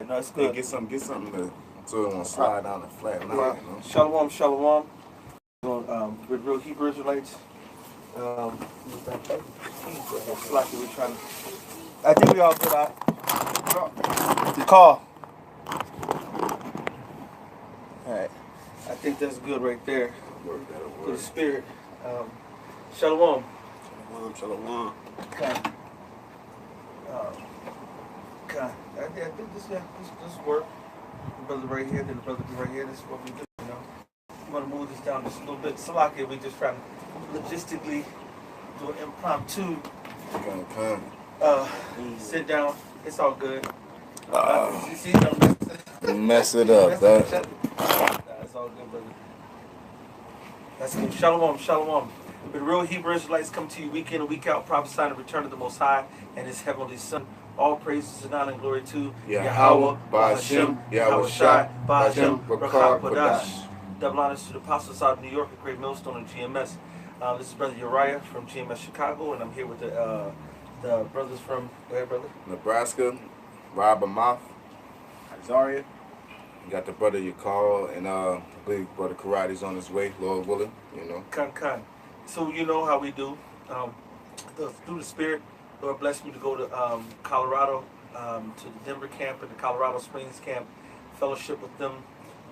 No, it's Yeah, good. get something so it won't slide down the flat line. Right. You know? Shalom, shalom. With real Hebrew Israelites. Slacky, we're trying to. I think we all good out. The call. Alright. I think that's good right there. That'll For the work. spirit. Shalom. Shalom. Okay. Okay. I think this work. The brother right here, then the brother right here. This is what we do, you know. I'm gonna move this down just a little bit. Salaki, we just trying to logistically do an impromptu sit down. It's all good. See, don't mess it up, though. It's all good, brother. That's good. Shalom, shalom. But real Hebrew Israelites come to you week in and week out, prophesying the return of the Most High and His heavenly Son. All praises and honor and glory to Yahweh, Bahashem, Yahweh Shai, Bahashem, Rakah Kodash. Double honors to the apostles out of New York, a great millstone in GMS. This is Brother Uriah from GMS Chicago, and I'm here with the brothers from, go ahead, brother. Nebraska, Rob Amath, Zaria. You got the brother you call, and I believe Brother Karate's on his way, Lord willing, you know. Con. So you know how we do. Through the Spirit, Lord bless me to go to Colorado, to the Denver camp and the Colorado Springs camp, fellowship with them,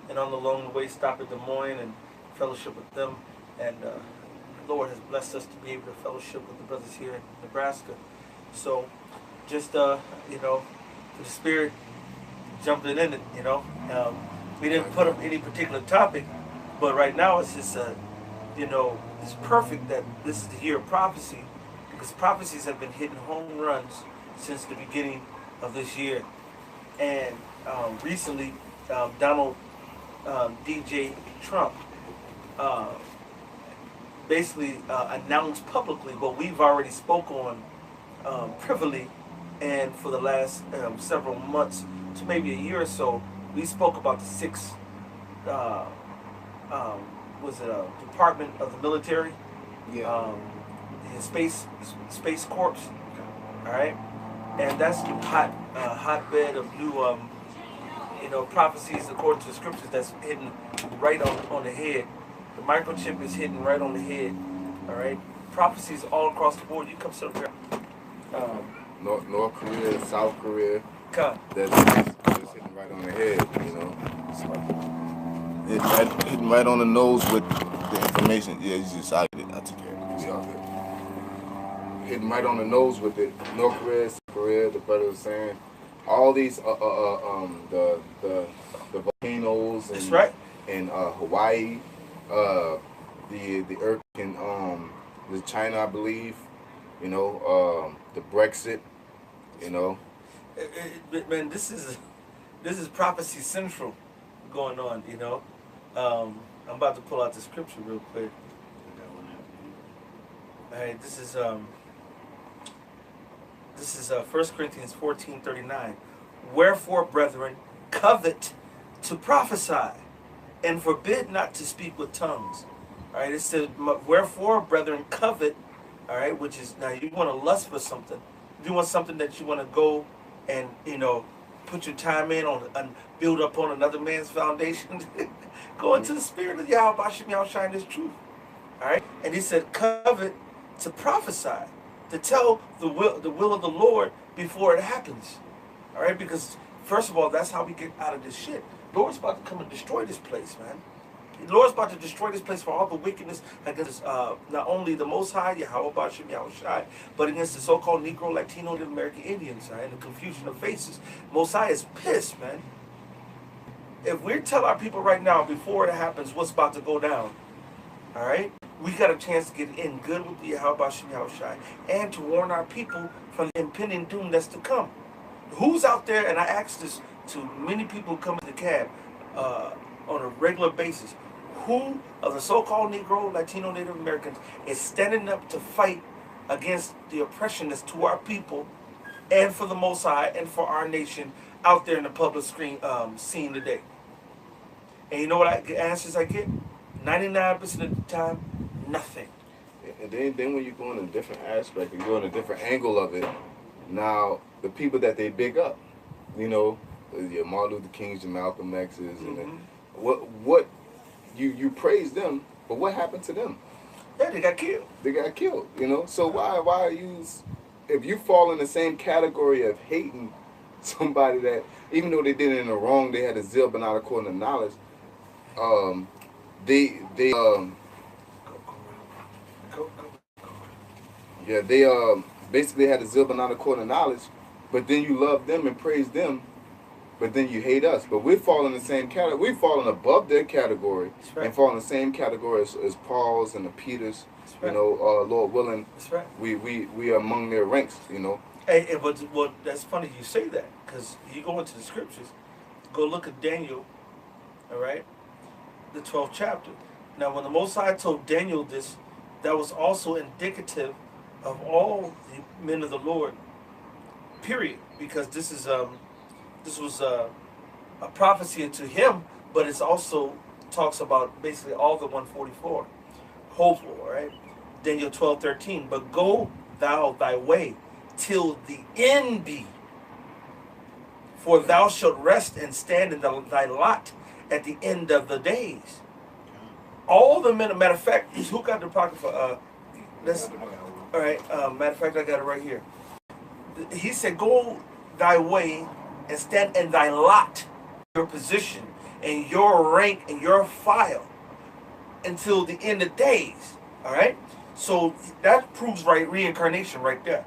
and on the long way stop at Des Moines and fellowship with them. And the Lord has blessed us to be able to fellowship with the brothers here in Nebraska. So just, the Spirit jumping in it, we didn't put up any particular topic, but right now it's just, it's perfect that this is the year of prophecy, because prophecies have been hitting home runs since the beginning of this year. And recently, Donald DJ Trump basically announced publicly what we've already spoke on privily, and for the last several months to maybe a year or so, we spoke about the six Department of the Military, the Space Corps, all right, and that's the hotbed of new prophecies according to the scriptures that's hitting right on the head. The microchip is hitting right on the head, all right. Prophecies all across the board. You come sit up here. North Korea, South Korea. Come. That's hitting right on the head, hitting right on the nose with the information. Yeah, I took care of it. We all good. Hitting right on the nose with it. North Korea, South Korea. The brother was saying all these the volcanoes and that's right. In Hawaii, the earth in China, I believe. The Brexit. Man, this is prophecy central going on. I'm about to pull out the scripture real quick. All right, this is 1 Corinthians 14:39. Wherefore, brethren, covet to prophesy, and forbid not to speak with tongues. All right, it said, wherefore, brethren, covet. All right, which is, now you want to lust for something. You want something that you want to go and put your time in on and build up on another man's foundation. Go into the spirit of Yahweh Bashim Yahweh shine this truth. All right, and he said, covet to prophesy, to tell the will of the Lord before it happens. All right, because first of all, that's how we get out of this shit. The Lord's about to come and destroy this place, man. The Lord's about to destroy this place for all the wickedness against not only the Most High, Yahweh Bashim Yahweh Shai, but against the so-called Negro, Latino, and American Indians, right? And the confusion of faces. Most High is pissed, man. If we tell our people right now, before it happens, what's about to go down, all right? We got a chance to get in good with the Yahweh Bashim Yahweh Shai and to warn our people from the impending doom that's to come. Who's out there, and I ask this to many people who come in the cab on a regular basis, who of the so-called Negro, Latino, Native Americans is standing up to fight against the oppression that's to our people and for the Most High and for our nation out there in the public scene today? And you know what answers I get? 99% of the time, nothing. And then when you go in a different aspect, you go in a different angle of it, now the people that they big up, your Martin Luther Kings, your Malcolm X's, and Mhm. what you praise them, but what happened to them? Yeah, they got killed. They got killed, you know. So why are you, if you fall in the same category of hating somebody that, even though they did it in the wrong, they had a zeal but not according to knowledge. Um, they Go. yeah, they basically had a zeal but not according to knowledge. But then you love them and praise them, but then you hate us. But we fall in the same category. We've fallen above their category Right. and fall in the same category as Paul's and the Peters. Right. You know, Lord willing, That's right. we are among their ranks. You know. Hey, but well, that's funny you say that, because you go into the scriptures, go look at Daniel, all right, the 12th chapter. Now, when the Most High told Daniel this, that was also indicative of all the men of the Lord, period, because this was a prophecy to him, but it's also talks about basically all the 144 hopeful, right? Daniel 12:13. But go thou thy way till the end be, for thou shalt rest and stand in thy lot at the end of the days. All the men, matter of fact, who got the pocket for this? All right, matter of fact, I got it right here. He said, go thy way and stand in thy lot, your position and your rank and your file until the end of days. All right, so that proves reincarnation right there.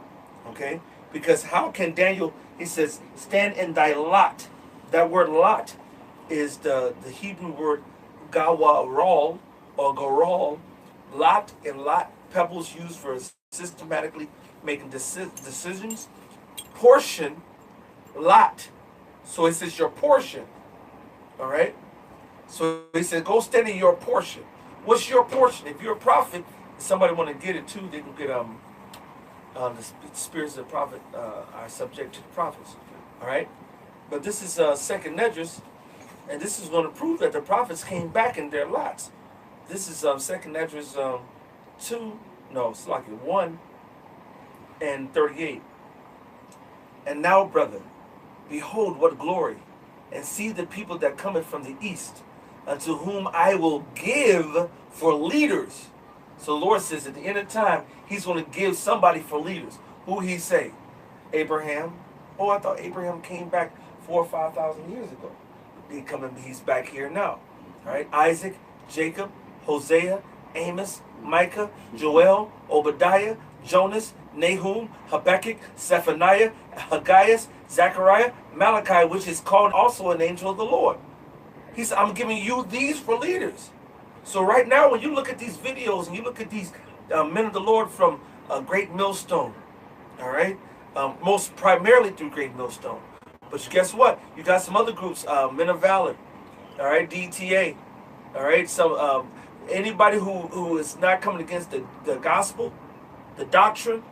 Okay, because how can Daniel? He says, stand in thy lot. That word lot is the Hebrew word gawaral or goral. Lot and lot, pebbles used for systematically making decisions. Portion, lot. So it says your portion. All right. So he said, go stand in your portion. What's your portion? If you're a prophet, if somebody want to get it too, they can get the spirits of the prophet are subject to the prophets. All right. But this is second Nedris, and this is going to prove that the prophets came back in their lots. This is second Nedris 1 and 38. And now, brother, behold what glory, and see the people that cometh from the east, unto whom I will give for leaders. So the Lord says at the end of time, he's going to give somebody for leaders. Who he say? Abraham. Oh, I thought Abraham came back 4,000 or 5,000 years ago. He's back here now. All right, Isaac, Jacob, Hosea, Amos, Micah, Joel, Obadiah, Jonas, Nahum, Habakkuk, Zephaniah, Haggai, Zechariah, Malachi, which is called also an angel of the Lord. He said, I'm giving you these for leaders. So right now, when you look at these videos and you look at these men of the Lord from Great Millstone, all right, most primarily through Great Millstone. But guess what? You got some other groups, Men of Valor, all right, DTA, all right. So anybody who is not coming against the gospel, the doctrine,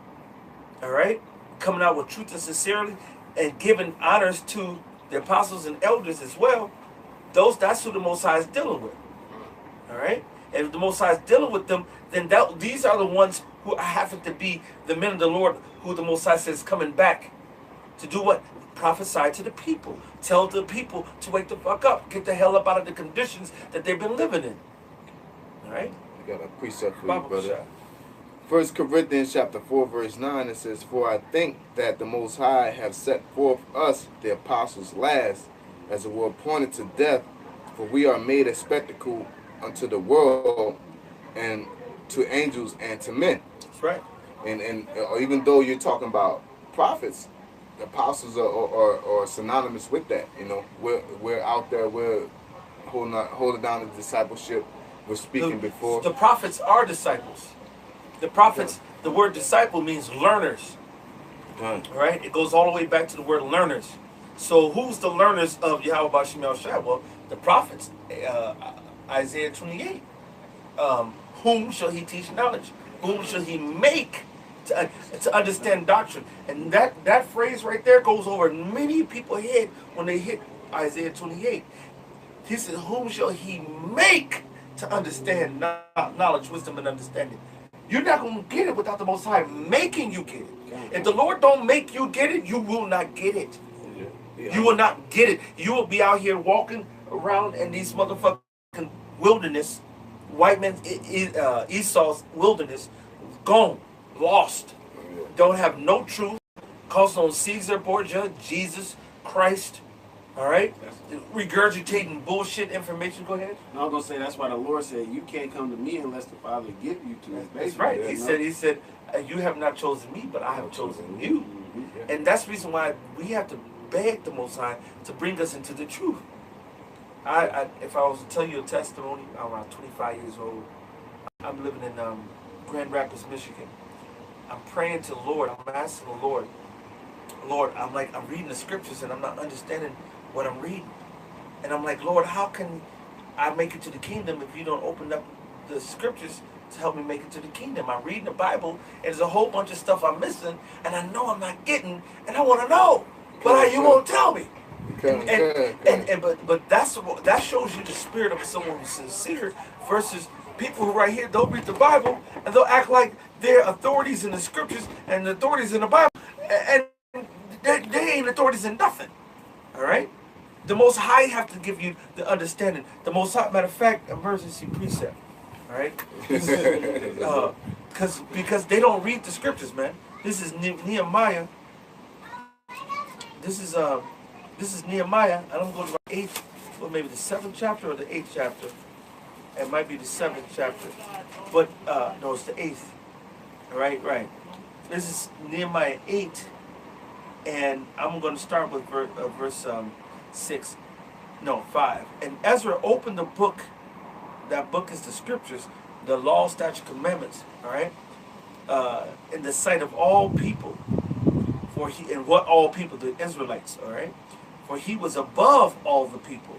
all right, coming out with truth and sincerity and giving honors to the apostles and elders as well, that's who the Most High is dealing with. All right? And if the Most High is dealing with them, then these are the ones who happen to be the men of the Lord, who the Most High says coming back to do what? Prophesy to the people. Tell the people to wake the fuck up. Get the hell up out of the conditions that they've been living in. All right? I got a precept for you, Bible brother. shot. 1 Corinthians chapter 4, verse 9, it says, for I think that the Most High have set forth us, the apostles, last, as it were appointed to death, for we are made a spectacle unto the world, and to angels, and to men. That's right. And even though you're talking about prophets, the apostles are synonymous with that. You know, we're out there, we're holding down the discipleship. We're speaking before. The prophets are disciples. The prophets, the word disciple means learners. Right? It goes all the way back to the word learners. So who's the learners of Yahweh Bashim Yahushua? Well, the prophets. Isaiah 28. Whom shall he teach knowledge? Whom shall he make to understand doctrine? And that phrase right there goes over many people's head when they hit Isaiah 28. He said, whom shall he make to understand knowledge, wisdom, and understanding? You're not going to get it without the Most High making you get it. If the Lord don't make you get it, you will not get it. Yeah. You will not get it. You will be out here walking around in these motherfucking wilderness, white man's Esau's wilderness, gone, lost, don't have no truth, calls on Caesar Borgia, Jesus Christ, all right, regurgitating bullshit information. Go ahead. And I was gonna say that's why the Lord said you can't come to me unless the Father give you to His. That's right. He said, you have not chosen me, but I have chosen you. Mm-hmm. And that's the reason why we have to beg the Most High to bring us into the truth. If I was to tell you a testimony, I'm around 25 years old. I'm living in Grand Rapids, Michigan. I'm praying to the Lord. I'm asking the Lord, I'm reading the scriptures and I'm not understanding what I'm reading. And I'm like, Lord, how can I make it to the kingdom if you don't open up the scriptures to help me make it to the kingdom? I'm reading the Bible and there's a whole bunch of stuff I'm missing and I know I'm not getting and I want to know, but you won't tell me. But that shows you the spirit of someone who's sincere versus people who right here, they'll read the Bible and they'll act like they're authorities in the scriptures and the authorities in the Bible, and they ain't authorities in nothing. All right? The Most High have to give you the understanding. The Most High, matter of fact, emergency precept. All right? Because they don't read the scriptures, man. This is Nehemiah. This is Nehemiah, and I'm going to the 8th, or maybe the 7th chapter or the 8th chapter. It might be the 7th chapter, but no, it's the 8th. Right. This is Nehemiah 8, and I'm going to start with verse 5. And Ezra opened the book. That book is the scriptures, the law, statute, commandments. All right, in the sight of all people, what all people, the Israelites. All right. For he was above all the people.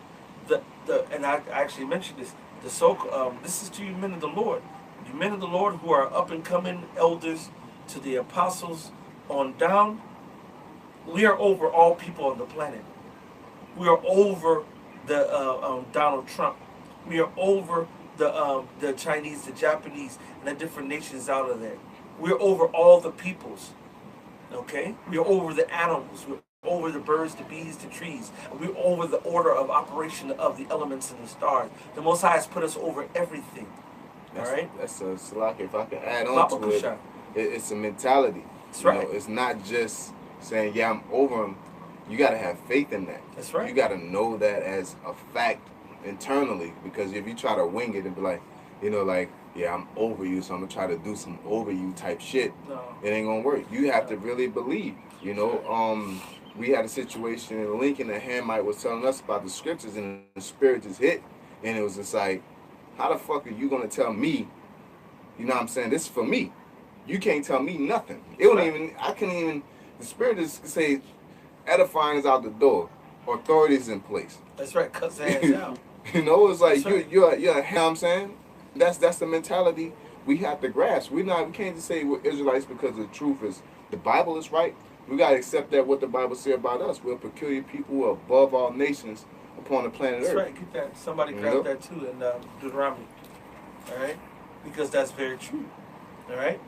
And I actually mentioned this. This is to you men of the Lord. You men of the Lord who are up and coming elders, to the apostles on down. We are over all people on the planet. We are over the Donald Trump. We are over the Chinese, the Japanese, and the different nations out of there. We're over all the peoples. Okay? We are over the animals. We're over the birds, the bees, the trees. We're over the order of operation of the elements and the stars. The Most High has put us over everything. All right? That's a Salaki. If I can add on to it, it's a mentality. That's right. It's not just saying, yeah, I'm over them. You got to have faith in that. That's right. You got to know that as a fact internally, because if you try to wing it and be like, yeah, I'm over you, so I'm going to try to do some over you type shit, no. It ain't going to work. You have to really believe, We had a situation in Lincoln that Hamite was telling us about the scriptures, and the spirit just hit, and it was just like, how the fuck are you gonna tell me? You know what I'm saying? This is for me. You can't tell me nothing. It wouldn't even. I couldn't even. The spirit just say, edifying is out the door. Authority is in place. That's right. Cut hands out. It's like right. you're. You know what I'm saying? That's the mentality we have to grasp. We can't just say we're Israelites because the truth is the Bible is right. We got to accept that what the Bible says about us. We're a peculiar people who are above all nations upon the planet Earth. That's right. Get that. Somebody grab that too in Deuteronomy. All right? Because that's very true. All right?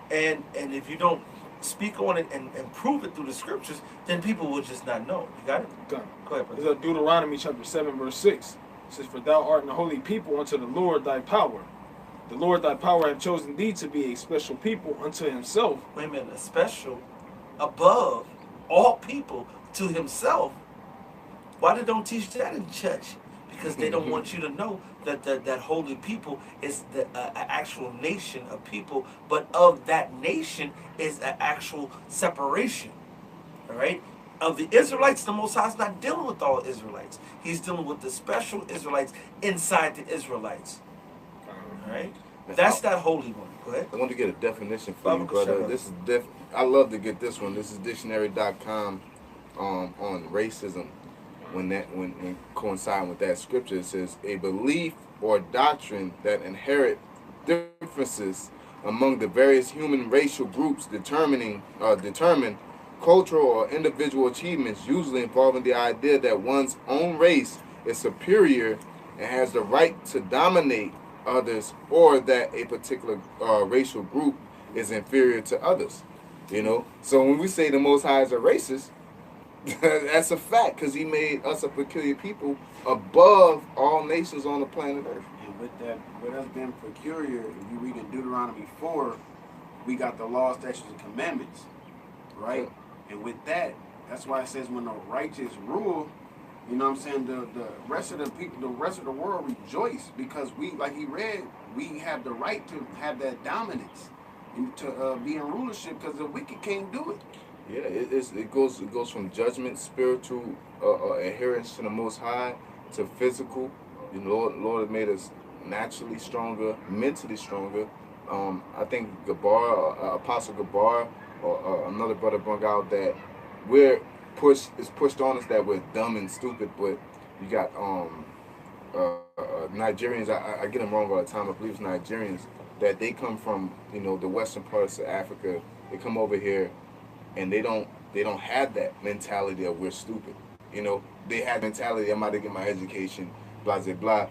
And if you don't speak on it and prove it through the scriptures, then people will just not know. You got it? Go ahead, brother. It's Deuteronomy chapter 7, verse 6. It says, for thou art an holy people unto the Lord thy power. The Lord thy power hath chosen thee to be a special people unto himself. Wait a minute, a special above all people to himself. Why they don't teach that in church? Because they don't want you to know that holy people is the actual nation of people, but of that nation is an actual separation. All right? Of the Israelites, the Most High is not dealing with all Israelites. He's dealing with the special Israelites inside the Israelites. All right? That's that holy one. Go ahead. I want to get a definition for you, brother. This is I love to get this one. This is dictionary.com on racism. When coinciding with that scripture, it says a belief or doctrine that inherit differences among the various human racial groups determine cultural or individual achievements, usually involving the idea that one's own race is superior and has the right to dominate others, or that a particular racial group is inferior to others. So when we say the Most High is a racist, That's a fact, because he made us a peculiar people above all nations on the planet Earth. And with that, with us being peculiar, if you read in Deuteronomy 4, we got the law, statutes, and commandments, right? And with that, that's why it says when the righteous rule, you know what I'm saying, the rest of the people, the rest of the world rejoice, because we, like he read, we have the right to have that dominance and to be in rulership, because the wicked can't do it. Yeah, it goes from judgment, spiritual adherence to the Most High, to physical. The Lord has made us naturally stronger, mentally stronger. I think Apostle Gabar, or another brother brought out that it's pushed on us that we're dumb and stupid, but you got Nigerians. I get them wrong all the time. I believe it's Nigerians that they come from the western parts of Africa. They come over here, and they don't have that mentality of we're stupid. They have mentality, I'm about to get my education, blah blah blah.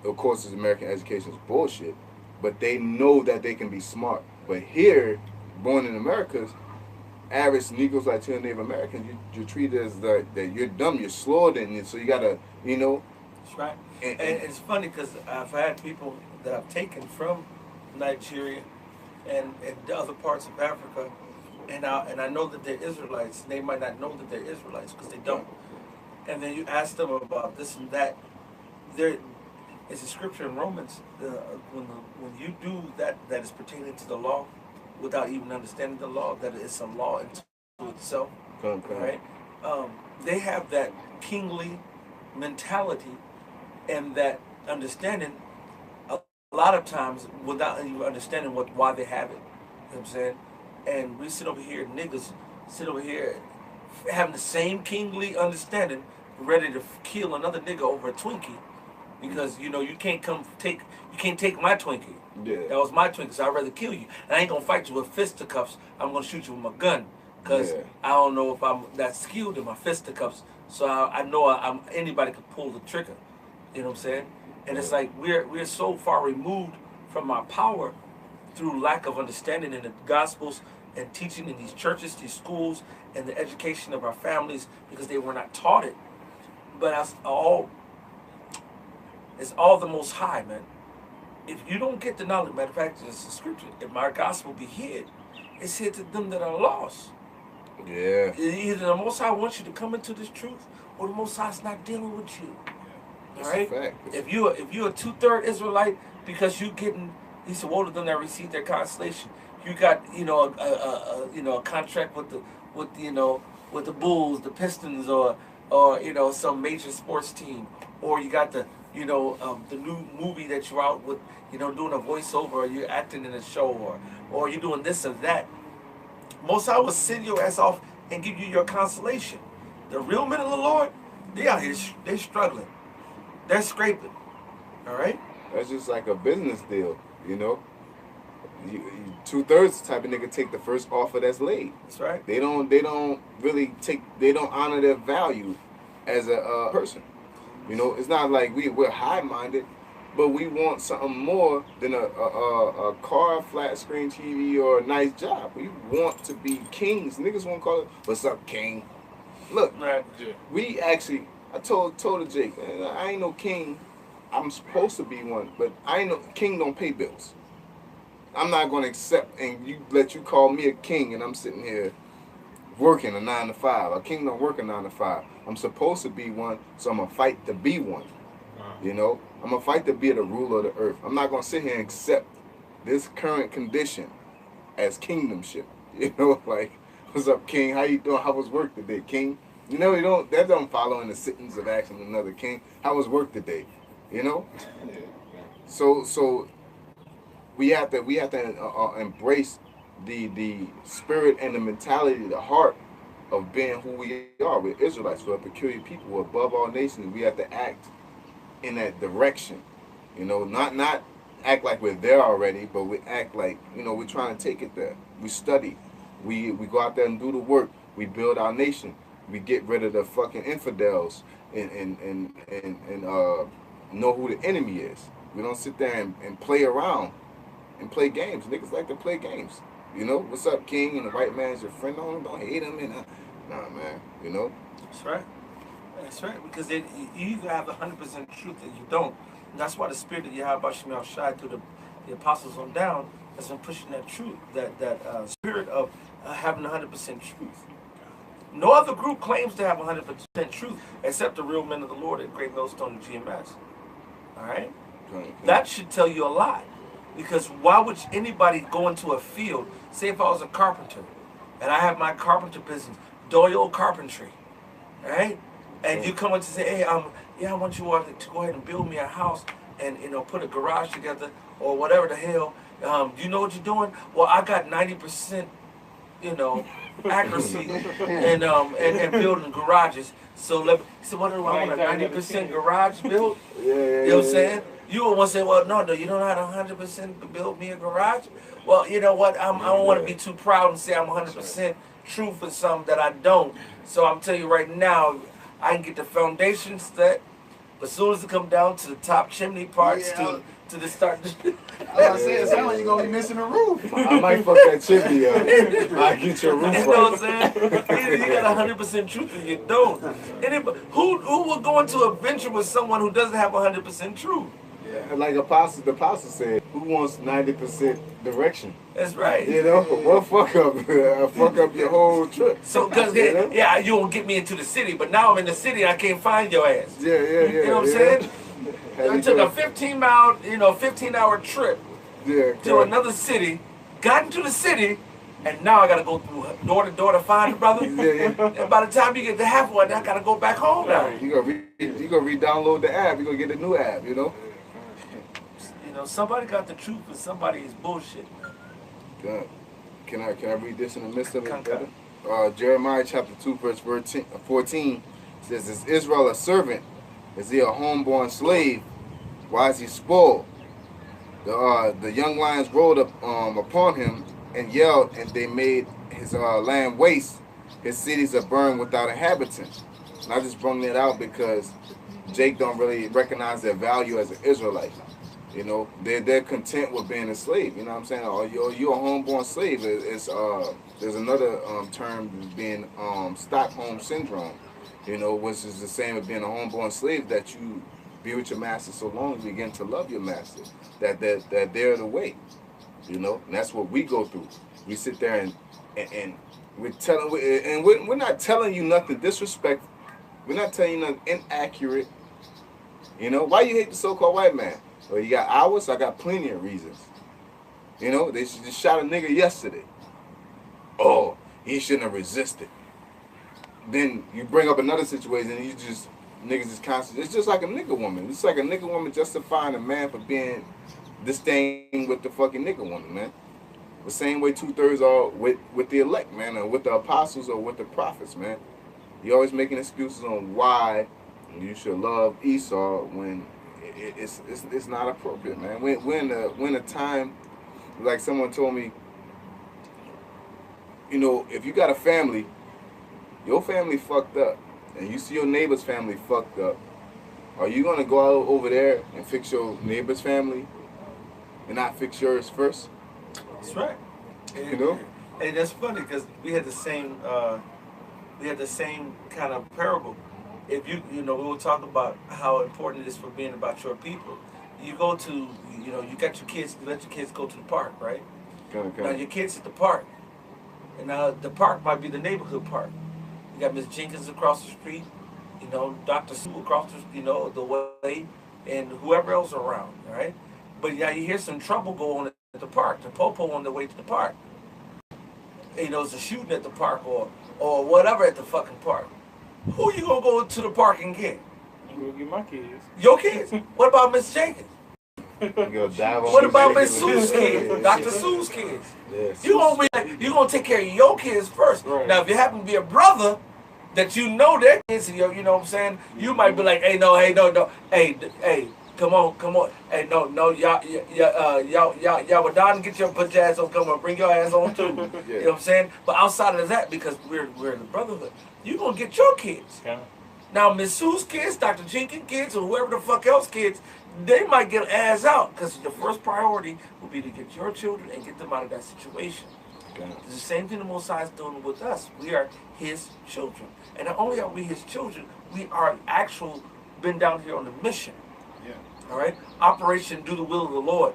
Of course, this American education is bullshit, but they know that they can be smart. But here, born in America, average Negroes, Latino, Native Americans, you're treated as that you're dumb, you're slower than you, so you gotta, That's right. And it's funny because I've had people that I've taken from Nigeria and the other parts of Africa, and I know that they're Israelites. They might not know that they're Israelites because they don't. And then you ask them about this and that. There is a scripture in Romans when you do that is pertaining to the law without even understanding the law, that it's a law into itself, right? They have that kingly mentality and that understanding a lot of times without even understanding why they have it. You know what I'm saying? And we sit over here, niggas sit over here having the same kingly understanding, ready to kill another nigga over a Twinkie, because you can't take my Twinkie. Yeah. That was my Twinkie, so I'd rather kill you. And I ain't gonna fight you with fisticuffs. I'm gonna shoot you with my gun, because I don't know if I'm that skilled in my fisticuffs. So I know anybody could pull the trigger. You know what I'm saying? And it's like we're so far removed from our power through lack of understanding in the Gospels and teaching in these churches, these schools, and the education of our families, because they were not taught it. But it's all the Most High, man. If you don't get the knowledge, matter of fact, it's the scripture, if my gospel be hid, it's hid to them that are lost. Yeah. Either the Most High wants you to come into this truth, or the Most High's not dealing with you. All right? Fact. If you're a 2/3 Israelite, because you getting, he said, woe to them that receive their consolation. You got a contract with the Bulls, the Pistons, or some major sports team, or you got the new movie that you're out with, doing a voiceover, or you're acting in a show, or you're doing this or that. Most High will send your ass off and give you your consolation. The real men of the Lord, they out here, they're struggling. They're scraping. All right? That's just like a business deal, You 2/3 type of nigga take the first offer that's laid. That's right. They don't really they don't honor their value as a person. It's not like we're high-minded, but we want something more than a car, flat screen TV, or a nice job. We want to be kings. Niggas won't call it, what's up, king? Look, Right. we actually, I told Jake, man, I ain't no king. I'm supposed to be one, but I ain't no king. Don't pay bills. I'm not going to accept and let you call me a king, and I'm sitting here working a 9 to 5. A king don't work a 9 to 5. I'm supposed to be one, so I'm gonna fight to be one. I'm gonna fight to be the ruler of the earth. I'm not gonna sit here and accept this current condition as kingdomship. Like, what's up, king? How you doing? How was work today, king? That don't follow in the sittings of asking another king, how was work today? So we have to embrace the spirit and the mentality, the heart of being who we are. We're Israelites. We're a peculiar people. We're above all nations. We have to act in that direction. Not act like we're there already, but we act like, we're trying to take it there. We study. We go out there and do the work. We build our nation. We get rid of the fucking infidels and know who the enemy is. We don't sit there and play around and play games. Niggas like to play games. What's up, king? And the white man's your friend. Don't hate him. And nah, man. That's right. That's right. Because you either have 100% truth or you don't. And that's why the spirit of Yahweh Shemel Shai through the apostles on down has been pushing that truth, that spirit of having 100% truth. No other group claims to have 100% truth except the real men of the Lord at Great Millstone and GMS. All right? That should tell you a lot. Because why would anybody go into a field, say if I was a carpenter, and I have my carpenter business, Doyle Carpentry, right? And you come up to say, hey, I want you all to go ahead and build me a house and, put a garage together or whatever the hell. You know what you're doing? Well, I got 90%, accuracy and building garages. So what do I want, a 90% garage built? Yeah, You know what I'm saying? You would want to say, well, no, you don't know how to 100% build me a garage? Well, you know what? I don't want to be too proud and say I'm 100% true for something that I don't. So I'm telling you right now, I can get the foundation set, but as soon as it come down to the top chimney parts, to the start. I said, it sounds like you're going to be missing a roof. I might fuck that chimney up. I get your roof You know what I'm saying? Either you got 100% truth or you don't. Anybody, who will go into a venture with someone who doesn't have 100% truth? Yeah. Like the apostle said, who wants 90% direction? That's right. One fuck up, fuck up your whole trip. So, because, you won't get me into the city, but now I'm in the city and I can't find your ass. Yeah. You know what I'm saying? I took a 15-hour trip to another city, got into the city, and now I got to go through door to door to find the brother. And by the time you get to halfway, I got to go back home now. You gonna re-download the app. You gonna get a new app. Somebody got the truth and somebody is bullshit. Good. Can I read this in the midst of it? Jeremiah chapter 2 verse 14 says, "Is Israel a servant? Is he a homeborn slave? Why is he spoiled? The young lions rolled up upon him and yelled, and they made his land waste. His cities are burned without inhabitants." And I just brought that out because Jake don't really recognize their value as an Israelite. They're content with being a slave. You know what I'm saying? Or you're a homeborn slave. There's another term being Stockholm syndrome. Which is the same as being a homeborn slave, that you be with your master so long you begin to love your master. That they're the way. And that's what we go through. We sit there and we're not telling you nothing disrespectful. We're not telling you nothing inaccurate. Why you hate the so-called white man? Well, you got hours, I got plenty of reasons. They just shot a nigga yesterday. Oh, he shouldn't have resisted. Then you bring up another situation and niggas just constantly, it's just like a nigga woman. It's like a nigga woman justifying a man for being this thing with the fucking nigga woman, man. The same way 2/3 are with the elect, man, or with the apostles or with the prophets, man. You're always making excuses on why you should love Esau when it's not appropriate, man. When a time, like someone told me, if you got a family, your family fucked up, and you see your neighbor's family fucked up, are you gonna go out over there and fix your neighbor's family and not fix yours first? That's right. And that's funny because we had the same kind of parable. If we will talk about how important it is for being about your people. You go to, you got your kids, you let your kids go to the park, right? Okay. Now your kids at the park, and now the park might be the neighborhood park. You got Miss Jenkins across the street, Dr. Sue across the way, and whoever else around, right? But now you hear some trouble go on at the park, the popo on the way to the park. It's a shooting at the park or whatever at the fucking park. Who you gonna go to the park and get? I'm gonna get my kids. Your kids? What about Miss Jenkins? What about Miss Sue's kids? Dr. Sue's kids? Yes. You gonna take care of your kids first. Right. Now, if you happen to be a brother that their kids, you know what I'm saying? You might be like, hey, no, hey, come on, hey, no, y'all, we're done. Get your put your ass on, come on, bring your ass on too. Yeah. You know what I'm saying? But outside of that, because we're in the brotherhood, you gonna get your kids. Yeah. Now, Miss Sue's kids, Dr. Jenkins' kids, or whoever the fuck else kids, they might get ass out because the first priority will be to get your children and get them out of that situation. Okay. It's the same thing the Most High is doing with us. We are His children. And not only are we His children, we are actual, been down here on a mission. Yeah. All right? Operation Do the Will of the Lord.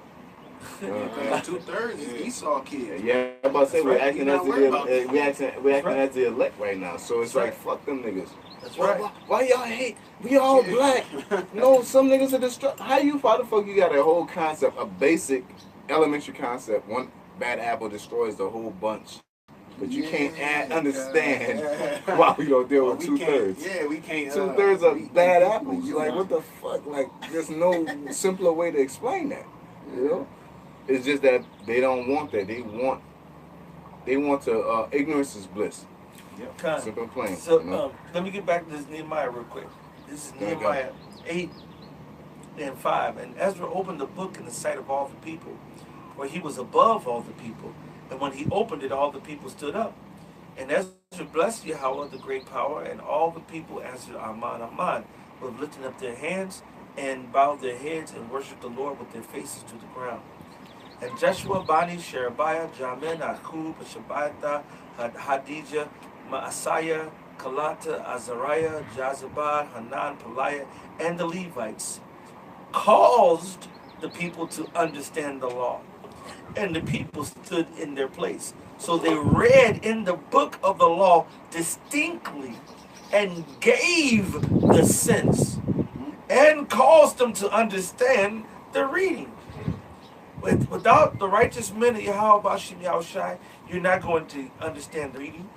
Because 2/3 is Esau kids. Yeah, I'm about to say That's we're right. acting You're as not worried about the we acting right. as the elect right now. So it's That's like fuck them niggas. That's Why, right. why y'all hate? We all black. No, some niggas are destruct. How you fuck you got a whole concept, a basic elementary concept. One bad apple destroys the whole bunch. But you can't understand why we don't deal with 2/3. Yeah, we can't. 2/3 of bad apples. you Like know. what the fuck? Like there's no simpler way to explain that. You know? It's just that they don't want that. They want to ignorance is bliss. Kind. Simple and plain. So you know? let me get back to this Nehemiah real quick. This is Okay, go. Nehemiah 8 and 5. And Ezra opened the book in the sight of all the people, where he was above all the people. And when he opened it, all the people stood up. And Ezra blessed Yahweh, the great power, and all the people answered Amen, Amen, with lifting up their hands and bowed their heads and worshiped the Lord with their faces to the ground. And Joshua, Bani, Sherebiah, Jamin, Ahub, Shabbatha, Hadijah, Maasaiah, Kalata, Azariah, Jazabad, Hanan, Peliah, and the Levites caused the people to understand the law. And the people stood in their place. So they read in the book of the law distinctly and gave the sense and caused them to understand the reading. Without the righteous men of Yahweh Bashim Yahushai, you're not going to understand the reading.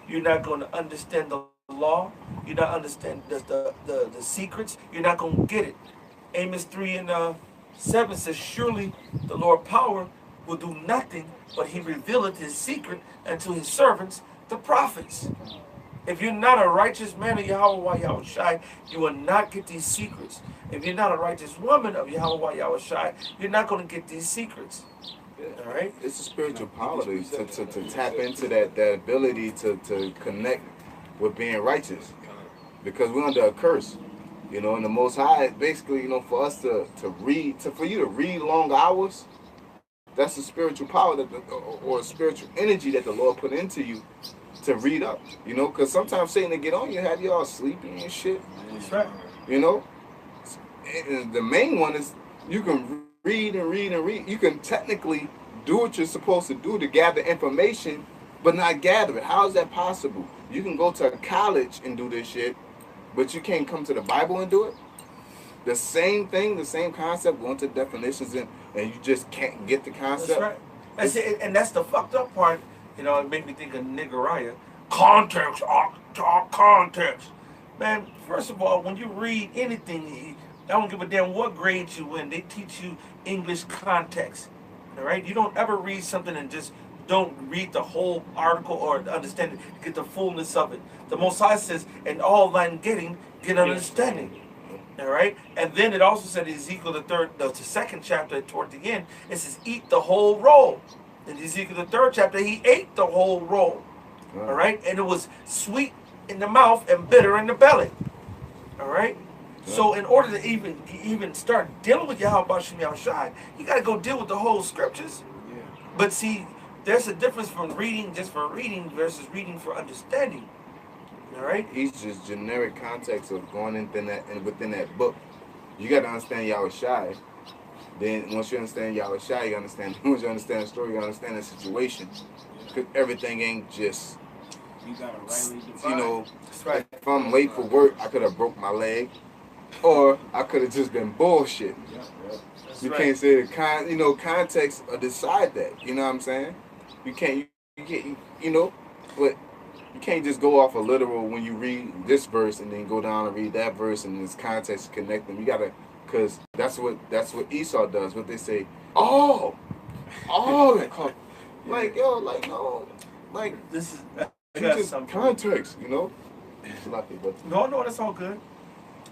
You're not going to understand the law. You're not understand the secrets. You're not going to get it. Amos 3 and 7 says, surely the Lord power will do nothing, but he revealeth his secret unto his servants, the prophets. If you're not a righteous man of Yahweh Yahushai, you will not get these secrets. If you're not a righteous woman of Yahweh Yahushai, you're not going to get these secrets. All right? It's a spiritual power to tap into that ability to connect with being righteous, because we're under a curse. You know, and the Most High, basically, you know, for us to read, for you to read long hours, that's a spiritual power or a spiritual energy that the Lord put into you to read up. You know, because sometimes Satan will get on you, have you all sleepy and shit. That's right. You know, and the main one is you can read and read and read. You can technically do what you're supposed to do to gather information, but not gather it. How is that possible? You can go to college and do this shit, but you can't come to the Bible and do it. The same thing, the same concept, going to definitions and you just can't get the concept. That's right. And that's the fucked up part. You know, it made me think of Niggeriah. Context, context. Man, first of all, when you read anything, I don't give a damn what grade you in. They teach you English context. All right? You don't ever read something and just don't read the whole article or understand it, get the fullness of it. The Most High says, and all thine getting, get understanding. All right? And then it also said in Ezekiel the second chapter toward the end, it says, eat the whole roll. In Ezekiel the 3rd chapter, he ate the whole roll. All right? And it was sweet in the mouth and bitter in the belly. All right? So in order to even start dealing with Yahweh Bashim Yahushai, you got to go deal with the whole scriptures. Yeah. But see, there's a difference from reading just for reading versus reading for understanding. All right? He's just generic context of going within that book. You got to understand Yahushai. Then once you understand Yahushai, you understand. Once you understand the story, you understand the situation. Because everything ain't just. You got to rightly divide. You know, That's right. if I'm late for work, I could have broke my leg, or I could have just been bullshit. That's You right. can't say the context or decide that. You know what I'm saying? You can't, but you can't just go off a literal when you read this verse and then go down and read that verse and this context connect them. You gotta, cause that's what Esau does. What they say, like yo, like no, like This is I you got just something. context, you know. Lucky, but No, that's all good.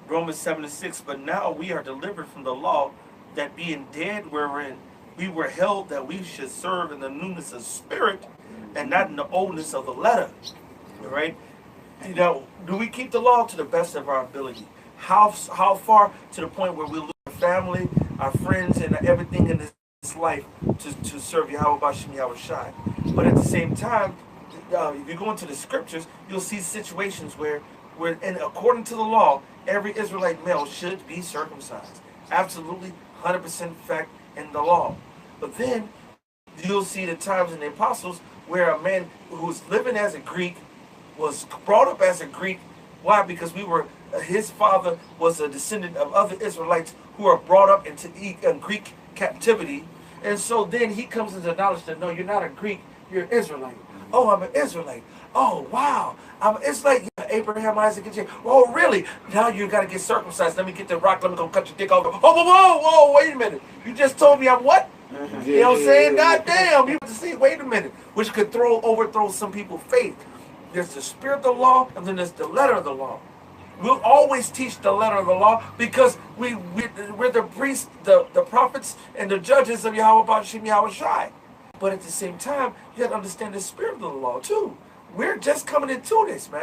Romans 7:6. But now we are delivered from the law, that being dead wherein we were held, that we should serve in the newness of spirit and not in the oldness of the letter. All right? You know, do we keep the law? To the best of our ability. How far? To the point where we lose our family, our friends, and everything in this life to serve Yahweh Bashim Yahushai. But at the same time, if you go into the scriptures, you'll see situations where, and according to the law, every Israelite male should be circumcised. Absolutely, 100% fact in the law. But then you'll see the times in the apostles where a man who's living as a Greek was brought up as a Greek. Why? Because his father was a descendant of other Israelites who are brought up into Greek captivity. And so then he comes into the knowledge that, no, you're not a Greek, you're an Israelite. Oh, I'm an Israelite. Oh, wow. I'm an Israelite. Yeah, Abraham, Isaac, and Jacob. Oh, really? Now you got to get circumcised. Let me get the rock. Let me go cut your dick off. Oh, whoa, wait a minute. You just told me I'm what? You know what I'm saying? God damn. You have to say, wait a minute. Which could overthrow some people's faith. There's the spirit of the law, and then there's the letter of the law. We'll always teach the letter of the law because we're the priests, the prophets, and the judges of Yahweh Bashim Yahweh Shai. But at the same time, you have to understand the spirit of the law too. We're just coming into this, man.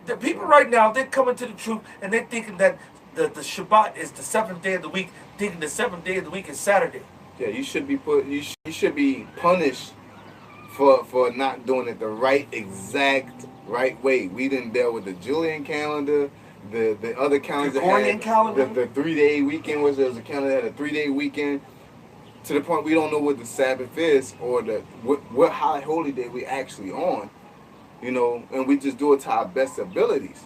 The people right now, they're coming to the truth and they're thinking that the Shabbat is the 7th day of the week, thinking the 7th day of the week is Saturday. Yeah, you should be you should be punished for not doing it the exact right way. We didn't deal with the Julian calendar, the other calendars, Gregorian calendar, the 3-day weekend was a calendar that had a 3-day weekend. To the point we don't know what the Sabbath is or what high holy day we actually on, you know, and we just do it to our best abilities.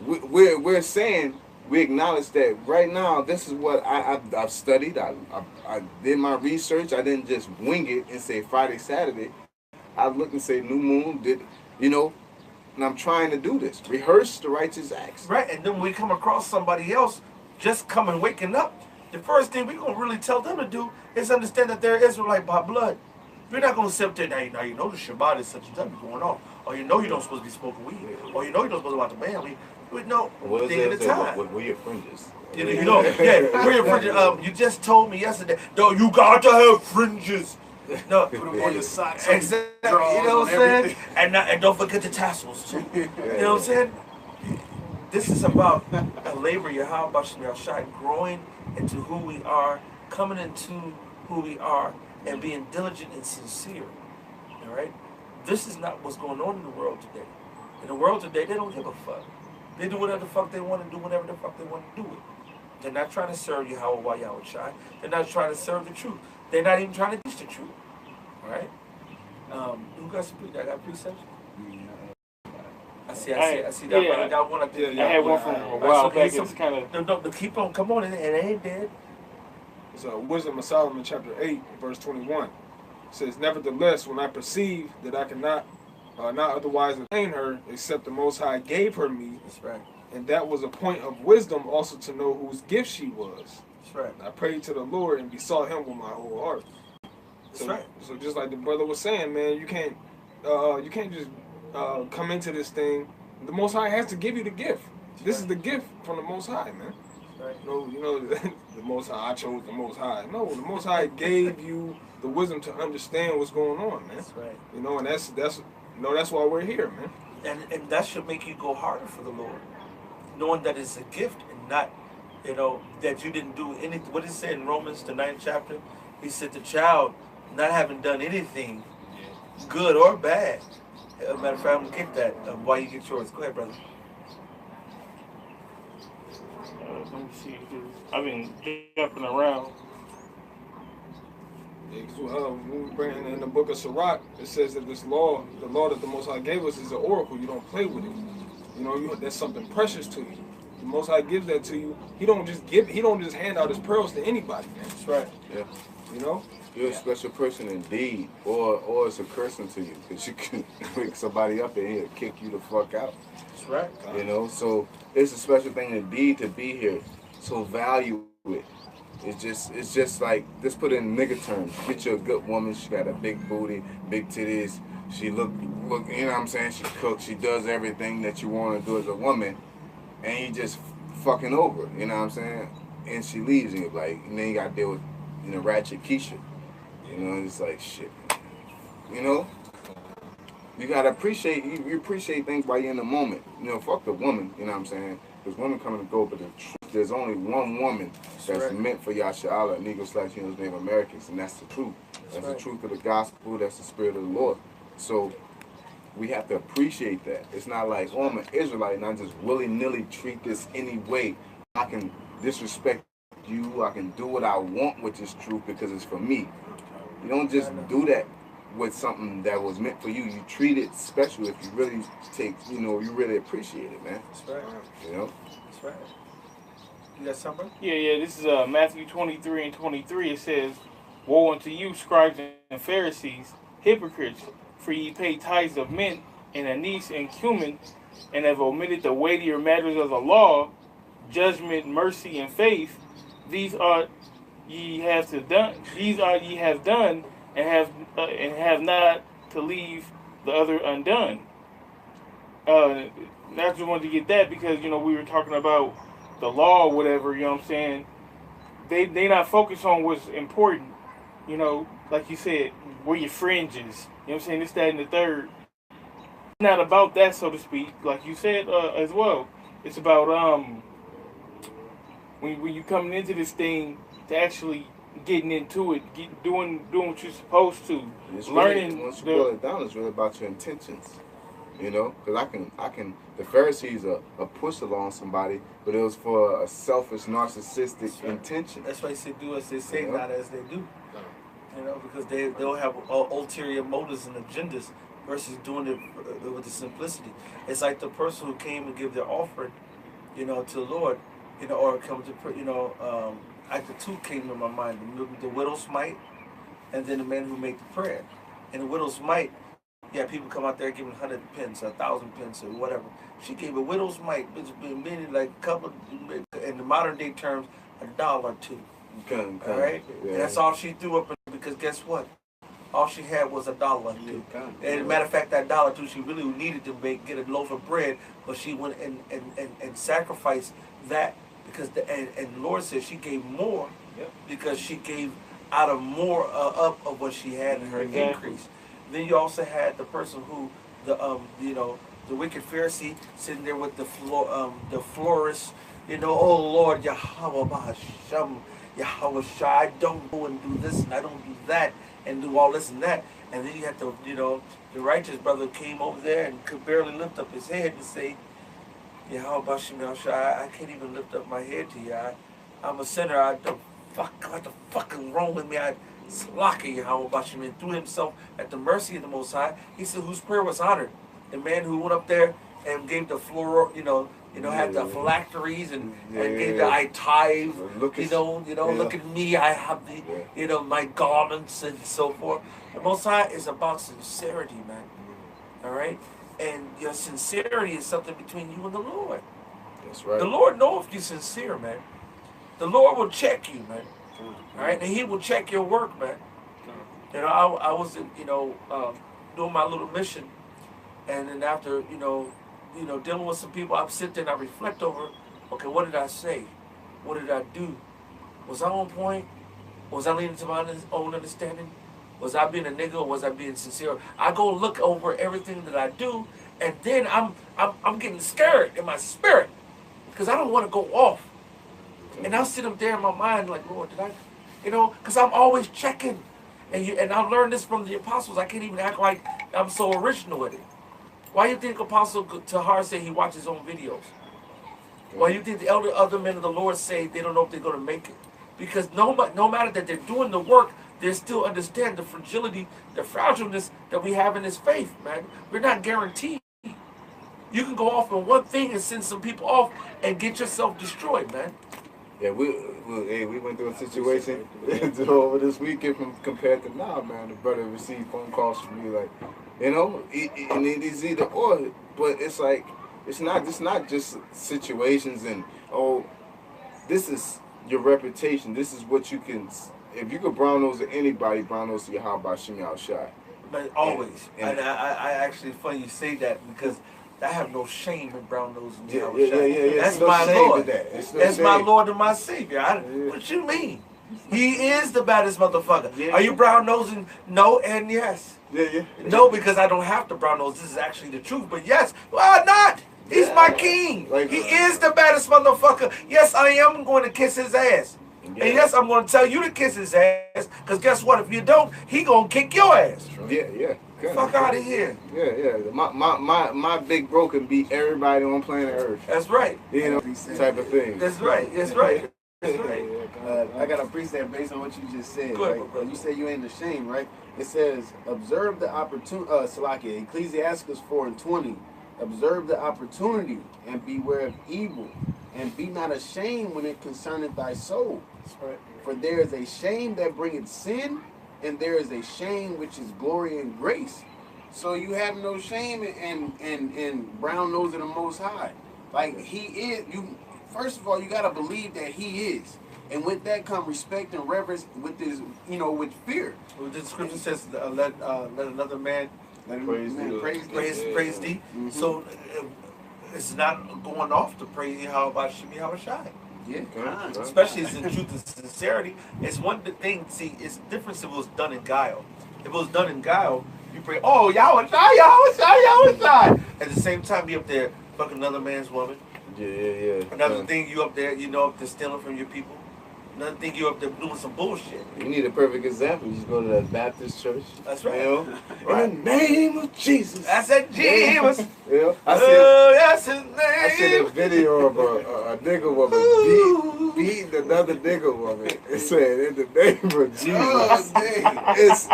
We're saying, we acknowledge that right now this is what I've studied. I did my research. I didn't just wing it and say Friday, Saturday. I looked and say new moon, and I'm trying to do this. Rehearse the righteous acts. Right, and then when we come across somebody else just coming waking up, the first thing we're going to really tell them to do is understand that they're Israelite by blood. We're not going to sit there, now you know the Shabbat is such and such going on. Or you know you don't supposed to be smoking weed. Or you know you don't supposed to watch the band. We know, day at a time. Where your fringes? You know, where your fringes? You just told me yesterday, no, you got to have fringes. No, Put them on your socks. exactly. You know what I'm saying? And don't forget the tassels too. You know what I'm saying? This is about a labor, Yahweh Bashim Yahshai, growing into who we are, coming into who we are, and being diligent and sincere. All right? This is not what's going on in the world today. In the world today, they don't give a fuck. They do whatever the fuck they want to do whenever the fuck they want to do it. They're not trying to serve Yahweh Yahweh Shai. They're not trying to serve the truth. They're not even trying to teach the truth. All right? Who got some precepts? I got precepts? I see that. Yeah. I got one up there. I had one from a while back. It's kind of... No, keep on. Come on. It ain't dead. It's Wisdom of Solomon, chapter 8, verse 21. It says, nevertheless, when I perceive that I cannot not otherwise attain her, except the Most High gave her me. That's right. And that was a point of wisdom also to know whose gift she was. That's right. I prayed to the Lord and besought him with my whole heart. That's right. So just like the brother was saying, man, you can't just come into this thing. The Most High has to give you the gift. This is the gift from the Most High, man. Right. You know, the Most High, I chose the Most High. No, the Most High gave you the wisdom to understand what's going on, man. That's right. You know, and that's why we're here, man. And that should make you go harder for the Lord, knowing that it's a gift and not, that you didn't do anything. What did it say in Romans, the 9th chapter? He said the child not having done anything good or bad. As a matter of fact, I'm gonna get that while you get yours. Go ahead, brother. Let me see. I've been jumping around. When we bring in the book of Sirach, it says that this law, the law that the Most High gave us, is an oracle. You don't play with it. You know, that's something precious to you. The Most High gives that to you. He don't just hand out his pearls to anybody, man. That's right. Yeah. You know? You're a special person indeed, or it's a cursing to you, because you can wake somebody up and he'll kick you the fuck out. That's right. You know, so it's a special thing indeed to be here. So value it. It's just like, let's put it in nigga terms. Get you a good woman. She got a big booty, big titties. She look, you know what I'm saying? She cooks. She does everything that you want to do as a woman, and you just fucking over. You know what I'm saying? And she leaves you, and then you got to deal with, ratchet Keisha. You know, it's like shit. You know, you gotta appreciate. You appreciate things while you're in the moment. Fuck the woman. You know what I'm saying? Because women come and go, but the truth, there's only one woman that's meant for Yasha Allah, Negro / Native Americans, and that's the truth. That's right. the truth of the gospel. That's the spirit of the Lord. So we have to appreciate that. It's not like, oh, I'm an Israelite and I just willy-nilly treat this any way. I can disrespect you. I can do what I want with this truth because it's for me. You don't just do that with something that was meant for you. You treat it special if you really take, you really appreciate it, man. That's right. You know? That's right. You got something? Yeah. This is Matthew 23 and 23. It says, "Woe unto you, scribes and Pharisees, hypocrites! For ye pay tithes of mint and anise and cumin, and have omitted the weightier matters of the law, judgment, mercy, and faith. These are ye have done. These are ye have done, and have not to leave the other undone." I just wanted to get that because we were talking about the law or whatever. You know what I'm saying? They not focused on what's important. Like you said, where your fringes. You know what I'm saying? This, that, and the third. It's not about that, so to speak. Like you said as well. It's about when you coming into this thing to actually getting into it, doing what you're supposed to, It's learning. Really, once you boil it down, it's really about your intentions. Because I can. The Pharisees are push along somebody, but it was for a selfish, narcissistic intention. That's why he said, "Do as they say, not as they do." Because they'll have ulterior motives and agendas versus doing it with the simplicity. It's like the person who came and give their offering, to the Lord, or come to, like the two came to my mind: the widow's mite, and then the man who made the prayer. And the widow's mite, people come out there giving 100 pence, 1,000 pence, or whatever. She gave a widow's mite, which meaning like a couple, in the modern day terms, $1 or $2. All right, and that's all she threw up because guess what? All she had was $1 or $2. And as a matter of fact, that $1 or $2 she really needed to get a loaf of bread, but she went and sacrificed that because the Lord said she gave more because she gave out of more up of what she had in her increase. Then you also had the person who the wicked Pharisee sitting there with the florist, oh Lord, Yahweh Bahasham, Yahweh Shai, I don't go and do this and I don't do that and do all this and that. And then you had the righteous brother came over there and could barely lift up his head and say, Yahweh Bahasham, Yahweh Shai, I can't even lift up my head to you. I'm a sinner. What the fuck is wrong with me? Slaki Yahweh Bahasham, and threw himself at the mercy of the Most High. He said, whose prayer was honored? The man who went up there and gave the floor, had the phylacteries and gave the I tithe, look at me, I have the, my garments and so forth. The Most High is about sincerity, man. All right? And your sincerity is something between you and the Lord. That's right. The Lord knows if you're sincere, man. The Lord will check you, man. All right? And He will check your work, man. I was, doing my little mission. And then after, dealing with some people, I sit there and I reflect over, okay, what did I say? What did I do? Was I on point? Was I leaning to my own understanding? Was I being a nigga or was I being sincere? I go look over everything that I do, and then I'm getting scared in my spirit because I don't want to go off. And I'll sit up there in my mind like, Lord, did I, because I'm always checking. And I learned this from the apostles. I can't even act like I'm so original with it. Why you think Apostle Tahar said he watches his own videos? Why you think the other men of the Lord say they don't know if they're going to make it? Because no matter that they're doing the work, they still understand the fragility, the fragileness that we have in this faith, man. We're not guaranteed. You can go off on one thing and send some people off and get yourself destroyed, man. Yeah, we went through a situation over this weekend compared to now, man. The brother received phone calls from me like, and it's either or, but it's like it's not just situations and this is your reputation. This is what you can. If you could brown nose to anybody, brown nose to Yahweh Bahasham Yahweh Shai. But always, and I actually funny you say that because I have no shame in brown nose and Yahweh Shai. Yeah. That's no my Lord. That's my Lord and my Savior. What you mean? He is the baddest motherfucker. Yeah. Are you brown nosing? No and yes. Yeah. No, because I don't have to brown nose. This is actually the truth. But yes, why not? He's my king. He is the baddest motherfucker. Yes, I am going to kiss his ass. And yes, I'm going to tell you to kiss his ass, because guess what? If you don't, he going to kick your ass. Yeah. Fuck out of here. Yeah. My big bro can beat everybody on planet Earth. That's right. You know, type of thing. That's right. That's right. That's right. I got a precept based on what you just said. Go ahead, Right? brother. You said you ain't ashamed, right? It says, observe the opportunity, Salakia, Ecclesiasticus 4:20. Observe the opportunity and beware of evil, and be not ashamed when it concerneth thy soul. That's right. For there is a shame that bringeth sin, and there is a shame which is glory and grace. So you have no shame and brown nose of the Most High. Like he is. You first of all, you gotta believe that he is, and with that come respect and reverence with this, with fear. Well, the scripture says, let another man Let him Praise man, the praise thee. Mhm. So it's not going off to praise Yahweh Shemi Hawashai. Yeah, kind. Especially as in truth and sincerity. It's one thing, see, it's different if it was done in guile. If it was done in guile, you pray, oh, Yahweh. At the same time, you up there fucking another man's woman. Yeah. Another thing, you up there, up there stealing from your people. Another thing, you up there doing some bullshit. You need a perfect example. You just go to that Baptist church. That's right. You know? Right. In the name of Jesus. I said, Jesus. You know? Oh, that's his name. I seen a video of a nigga woman beating another nigga woman. It said, in the name of Jesus. Oh, dang.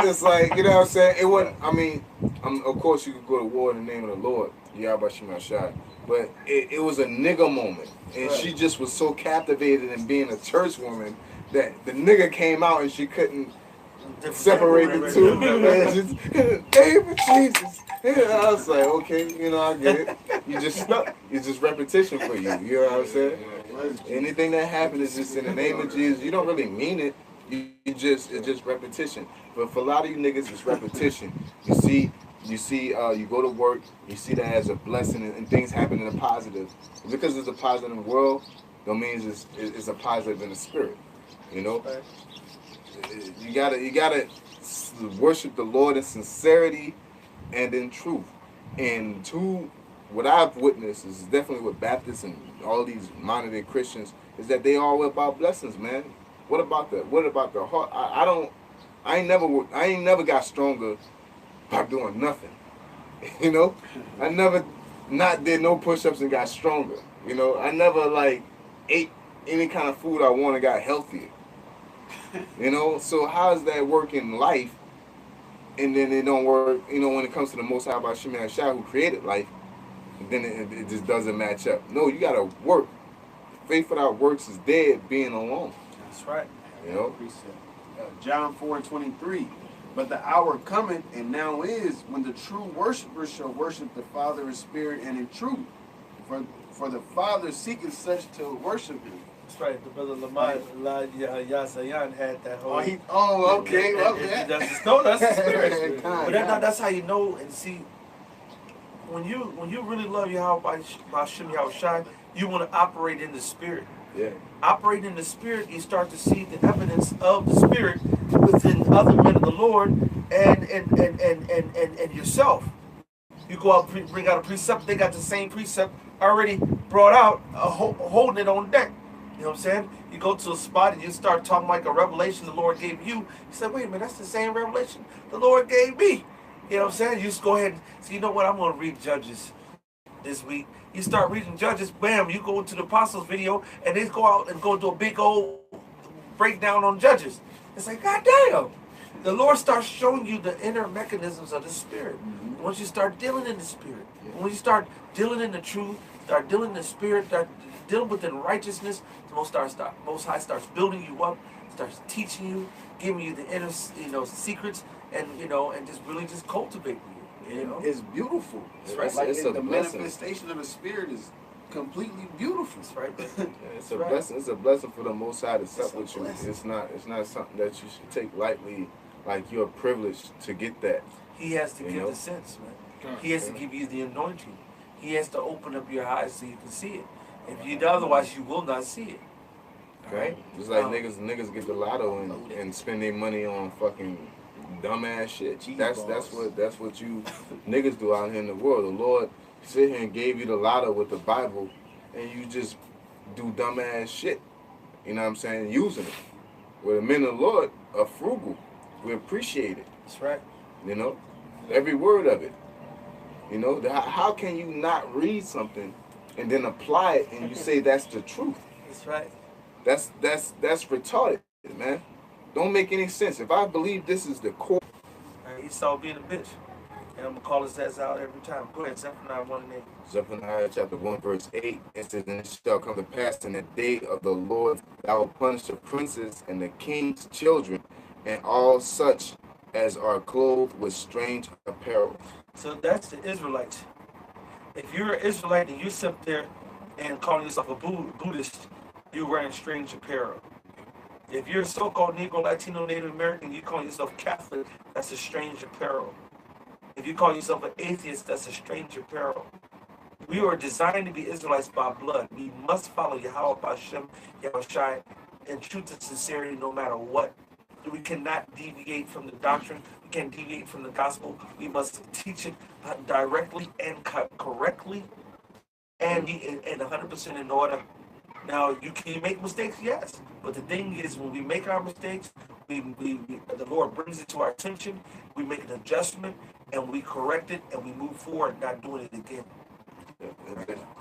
It's like, you know what I'm saying? It wasn't, of course you could go to war in the name of the Lord, Yahweh Shema Shai, but it was a nigga moment. And she just was so captivated in being a church woman that the nigga came out and she couldn't separate the two. Man, just, in the name of Jesus. And I was like, okay, I get it. You just stuck. It's just repetition for you. You know what I'm saying? Anything that happens is just in the name of Jesus. You don't really mean it. It's just repetition. But for a lot of you niggas, it's repetition. You go to work, you see that as a blessing, and things happen in a positive. Because it's a positive world, that means it's a positive in the spirit. You know, you gotta worship the Lord in sincerity and in truth. And what I've witnessed is definitely with Baptists and all these modern day Christians is that they all about blessings, man. What about the heart? I ain't never got stronger by doing nothing. I never not did no push-ups and got stronger. I never ate any kind of food I want and got healthier. So how does that work in life? And then it don't work, when it comes to the Most High by Shemi Hashai who created life, then it just doesn't match up. No, you gotta work. Faith without works is dead, being alone. That's right. John 4:23. But the hour cometh, and now is, when the true worshipers shall worship the Father in spirit and in truth. For the Father seeketh such to worship him. That's right. The brother Lamar Yasayan had that whole. Okay. That's the spirit. But that's how you know and see. When you really love Yahweh by Shemi Hawashai, you want to operate in the spirit. Yeah. Operate in the spirit, you start to see the evidence of the spirit within other men of the Lord and yourself. You go out, bring out a precept, they got the same precept already brought out, holding it on deck. You know what I'm saying? You go to a spot and you start talking like a revelation the Lord gave you. You say, wait a minute, that's the same revelation the Lord gave me. You know what I'm saying? You just go ahead and say, you know what, I'm going to read Judges this week. You start reading Judges, bam, you go to the Apostles video and they go out and go do a big old breakdown on Judges. It's like, God damn. The Lord starts showing you the inner mechanisms of the spirit. Mm-hmm. Once you start dealing in the spirit, when you start dealing in the truth, start dealing in the spirit, start dealing within righteousness, the Most High starts building you up, starts teaching you, giving you the inner, secrets, and and just really just cultivating you. It's beautiful. That's right. Like It's a the blessing. manifestation of the spirit is completely beautiful. That's right. It's a blessing. It's a blessing for the Most High to sup with you. blessing. It's not something that you should take lightly. Like you're privileged to get that. He has to You give know? the sense, man. He has to give you the anointing. He has to open up your eyes so you can see it. If you otherwise, you will not see it. Right? Just like niggas get the lotto and spend their money on fucking dumbass shit. That's what you niggas do out here in the world. The Lord sit here and gave you the lotto with the Bible, and you just do dumbass shit. you know what I'm saying, using it. Where the men of the Lord are frugal. We appreciate it. That's right. You know, every word of it. You know, how can you not read something and then apply it and you say that's the truth? That's right. That's retarded, man. Don't make any sense. If I believe this is the core. Esau being a bitch. And I'm going to call his ass out every time. Go ahead, Zephaniah 1 and 8. Zephaniah chapter 1 verse 8, it says, and it shall come to pass in the day of the Lord, thou wilt punish the princes and the king's children, and all such as are clothed with strange apparel. So that's the Israelites. If you're an Israelite and you sit there and calling yourself a Buddhist, you're wearing strange apparel. If you're a so-called Negro, Latino, Native American, you call yourself Catholic, that's a strange apparel. If you call yourself an atheist, that's a strange apparel. We are designed to be Israelites by blood. We must follow Yahweh Hashem, Yahushai, in truth and sincerity no matter what. We cannot deviate from the doctrine. We can't deviate from the gospel. We must teach it directly and correctly and 100% in order. Now, you can make mistakes, yes. But the thing is, when we make our mistakes, the Lord brings it to our attention. We make an adjustment, and we correct it, and we move forward, not doing it again.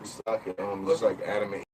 It's like Adam and